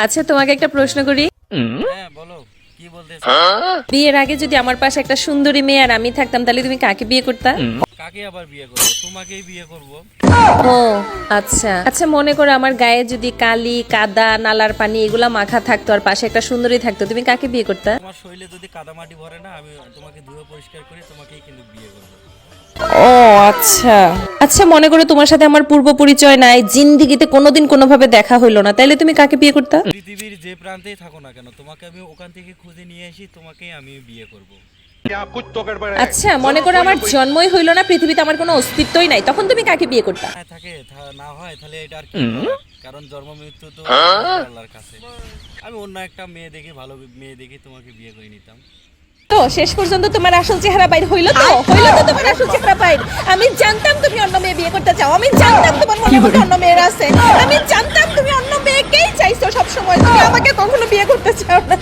আচ্ছা, তোমাকে একটা প্রশ্ন করি। হ্যাঁ বলো, কি বলতেছ? বিয়ের আগে যদি আমার পাশে একটা সুন্দরী মেয়ে আর আমি থাকতাম, তাহলে তুমি কাকে বিয়ে করতা? কাকে আবার বিয়ে করবো? তোমাকেই বিয়ে করব। ও আচ্ছা আচ্ছা, মনে করো আমার গায়ে যদি কালি কাদা নালার পানি এগুলা মাখা থাকতো আর পাশে একটা সুন্দরী থাকতো, তুমি কাকে বিয়ে করতা? তোমার শরীরে যদি কাদামাটি ভরে না, আমি তোমাকে ধুয়ে পরিষ্কার করে তোমাকেই কিন্তু বিয়ে করবো। ও আচ্ছা আচ্ছা, মনে করো তোমার সাথে আমার পূর্ব পরিচয় নাই, জিন্দিগিতে কোনোদিন কোনোভাবে দেখা হইলো না, তাইলে তুমি কাকে বিয়ে করতা? পৃথিবীর যে প্রান্তেই থাকো না কেন, তোমাকে আমি ওখান থেকে খুঁজে নিয়ে আসি, তোমাকেই আমি বিয়ে করব। আচ্ছা, মনে করো আমার জন্মই হইলো না, পৃথিবীতে আমার কোনো অস্তিত্বই নাই, তখন তুমি কাকে বিয়ে করতা? হ্যাঁ থাকে, না হয় তাহলে এটা আর কি করার? কারণ জন্ম মৃত্যু তো আল্লাহর কাছে। আমি অন্য একটা মেয়ে দেখি, ভালো মেয়ে দেখি তোমাকে বিয়ে করে নিতাম। তো শেষ পর্যন্ত তোমার আসল চেহারা বাইর হইলো তো তোমার আসল চেহারা বাইর। আমি জানতাম তুমি অন্য মেয়ে বিয়ে করতে চাও, আমি জানতাম তোমার মনে মধ্যে অন্য মেয়ের আছে, আমি জানতাম তুমি অন্য মেয়েকেই চাইছো সব সময়, তুমি আমাকে কখনো বিয়ে করতে চাও না।